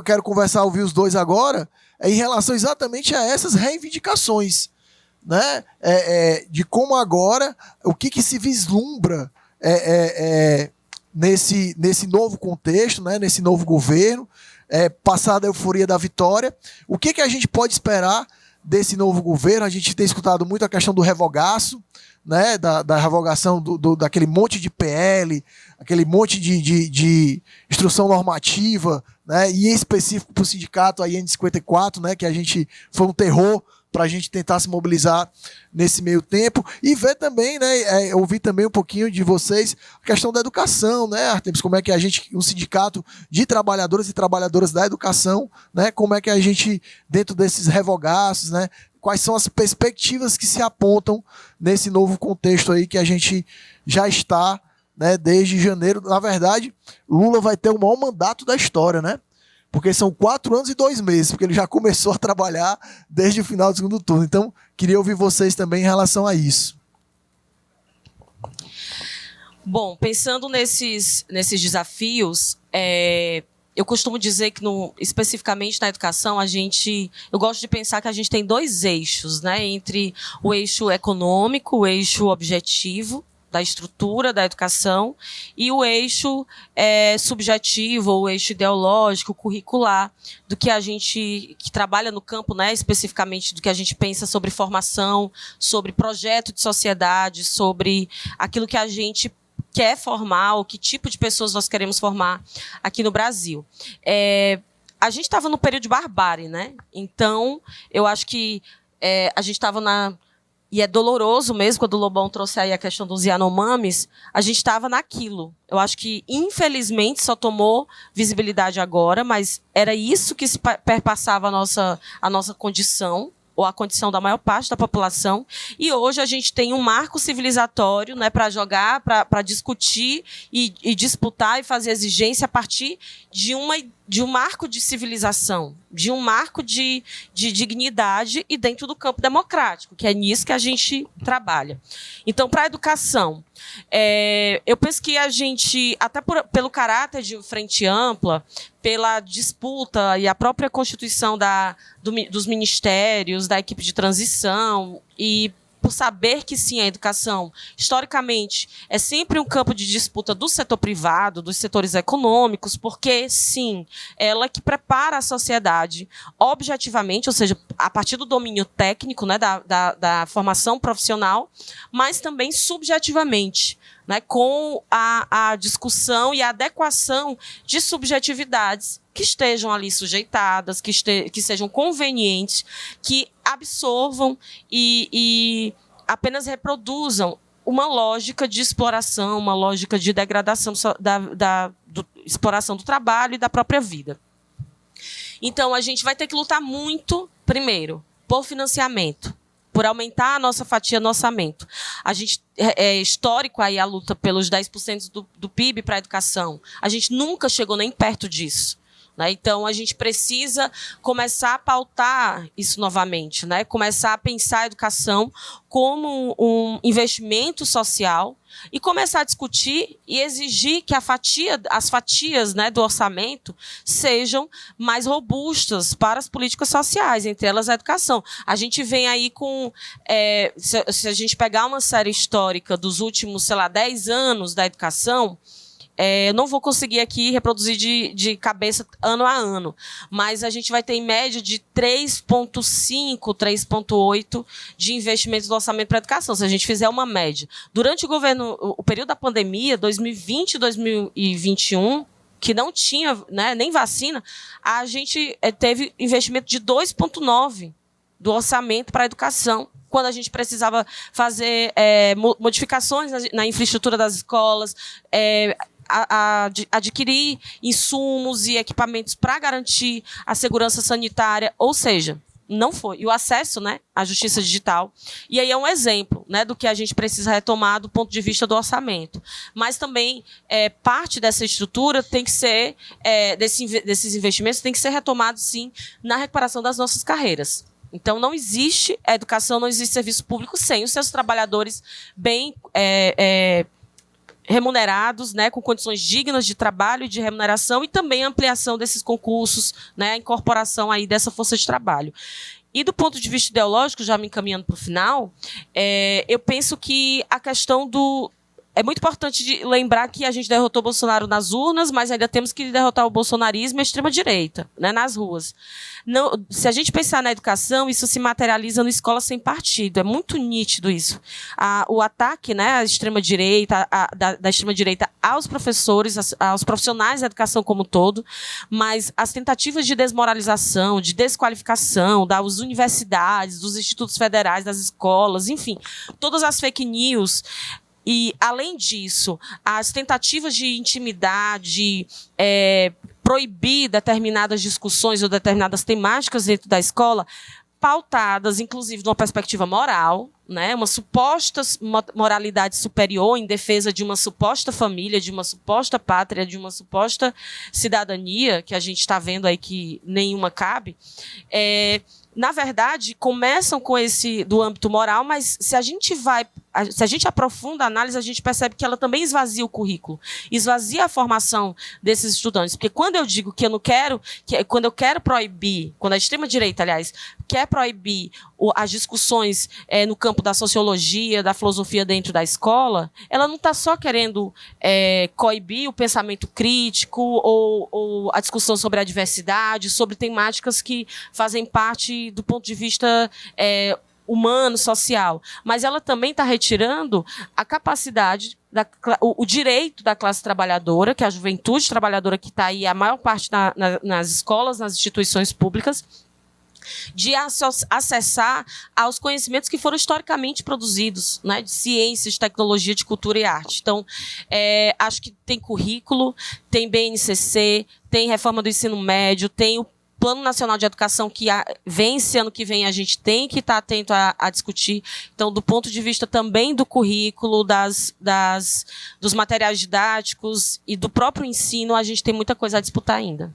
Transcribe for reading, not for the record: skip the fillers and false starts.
quero conversar, ouvir os dois agora, é em relação exatamente a essas reivindicações, né? De como agora, o que se vislumbra nesse novo contexto, né? Nesse novo governo, passada a euforia da vitória, o que a gente pode esperar desse novo governo? A gente tem escutado muito a questão do revogaço, né, da revogação daquele monte de PL, aquele monte de instrução normativa, né, e em específico para o sindicato, a IN 54, né, que a gente foi um terror para a gente tentar se mobilizar nesse meio tempo, e ver também, né, ouvir também um pouquinho de vocês a questão da educação, né, Artemis, como é que a gente, um sindicato de trabalhadores e trabalhadoras da educação, né, como é que a gente, dentro desses revogaços, né, quais são as perspectivas que se apontam nesse novo contexto aí que a gente já está, né, desde janeiro. Na verdade, Lula vai ter o maior mandato da história, né? Porque são 4 anos e 2 meses, porque ele já começou a trabalhar desde o final do segundo turno. Então, queria ouvir vocês também em relação a isso. Bom, pensando nesses desafios, eu costumo dizer que, especificamente na educação, eu gosto de pensar que a gente tem 2 eixos, né? Entre o eixo econômico, o eixo objetivo da estrutura da educação, e o eixo subjetivo, o eixo ideológico, curricular, do que a gente que trabalha no campo, né, especificamente do que a gente pensa sobre formação, sobre projeto de sociedade, sobre aquilo que a gente quer formar, ou que tipo de pessoas nós queremos formar aqui no Brasil. A gente estava no período de barbárie, né? Então, eu acho que a gente estava e é doloroso mesmo, quando o Lobão trouxe aí a questão dos Yanomamis, a gente estava naquilo. Eu acho que, infelizmente, só tomou visibilidade agora, mas era isso que se perpassava a nossa condição, ou a condição da maior parte da população, e hoje a gente tem um marco civilizatório, né, para jogar, para discutir e disputar e fazer exigência a partir de um marco de civilização, de um marco de dignidade e dentro do campo democrático, que é nisso que a gente trabalha. Então, para a educação, eu penso que a gente, até pelo caráter de frente ampla, pela disputa e a própria constituição dos ministérios, da equipe de transição, e por saber que, sim, a educação, historicamente, é sempre um campo de disputa do setor privado, dos setores econômicos, porque, sim, ela que prepara a sociedade objetivamente, ou seja, a partir do domínio técnico, né, da formação profissional, mas também subjetivamente, né, com a discussão e a adequação de subjetividades que estejam ali sujeitadas, que sejam convenientes, que absorvam e apenas reproduzam uma lógica de exploração, uma lógica de degradação da exploração do trabalho e da própria vida. Então, a gente vai ter que lutar muito, primeiro, por financiamento, por aumentar a nossa fatia no orçamento. A gente é histórico aí a luta pelos 10% do PIB para a educação. A gente nunca chegou nem perto disso, né? Então, a gente precisa começar a pautar isso novamente, né? Começar a pensar a educação como um investimento social e começar a discutir e exigir que as fatias, né, do orçamento sejam mais robustas para as políticas sociais, entre elas a educação. A gente vem aí com... se a gente pegar uma série histórica dos últimos, 10 anos da educação, eu não vou conseguir aqui reproduzir de cabeça ano a ano, mas a gente vai ter em média de 3,5, 3,8 de investimento do orçamento para a educação, se a gente fizer uma média. Durante o período da pandemia, 2020 e 2021, que não tinha, né, nem vacina, a gente teve investimento de 2,9 do orçamento para a educação, quando a gente precisava fazer modificações na infraestrutura das escolas, adquirir insumos e equipamentos para garantir a segurança sanitária, ou seja, não foi. E o acesso, né, à justiça digital. E aí é um exemplo, né, do que a gente precisa retomar do ponto de vista do orçamento. Mas também parte dessa estrutura tem que ser, desses investimentos, tem que ser retomado, sim, na recuperação das nossas carreiras. Então, não existe educação, não existe serviço público sem os seus trabalhadores bem remunerados, né, com condições dignas de trabalho e de remuneração, e também a ampliação desses concursos, né, a incorporação aí dessa força de trabalho. E do ponto de vista ideológico, já me encaminhando para o final, eu penso que a questão do... É muito importante de lembrar que a gente derrotou o Bolsonaro nas urnas, mas ainda temos que derrotar o bolsonarismo e a extrema-direita, né, nas ruas. Não, se a gente pensar na educação, isso se materializa no Escola Sem Partido. É muito nítido isso. O ataque, né, à extrema-direita, da extrema-direita aos professores, aos profissionais da educação como um todo, mas as tentativas de desmoralização, de desqualificação das universidades, dos institutos federais, das escolas, enfim, todas as fake news. E, além disso, as tentativas de intimidar, de proibir determinadas discussões ou determinadas temáticas dentro da escola, pautadas, inclusive, de uma perspectiva moral, né, uma suposta moralidade superior em defesa de uma suposta família, de uma suposta pátria, de uma suposta cidadania, que a gente está vendo aí que nenhuma cabe, na verdade, começam com esse do âmbito moral, mas se a gente aprofunda a análise, a gente percebe que ela também esvazia o currículo, esvazia a formação desses estudantes. Porque quando eu digo que eu não quero, quando eu quero proibir, quando a extrema-direita, aliás, quer proibir as discussões no campo da sociologia, da filosofia dentro da escola, ela não está só querendo coibir o pensamento crítico ou a discussão sobre a diversidade, sobre temáticas que fazem parte do ponto de vista humano, social, mas ela também está retirando a capacidade, o direito da classe trabalhadora, que é a juventude trabalhadora que está aí, a maior parte nas escolas, nas instituições públicas, de acessar aos conhecimentos que foram historicamente produzidos, né, de ciências, de tecnologia, de cultura e arte. Então, acho que tem currículo, tem BNCC, tem reforma do ensino médio, tem o Plano Nacional de Educação que vence ano que vem, a gente tem que estar atento a discutir. Então, do ponto de vista também do currículo, dos materiais didáticos e do próprio ensino, a gente tem muita coisa a disputar ainda.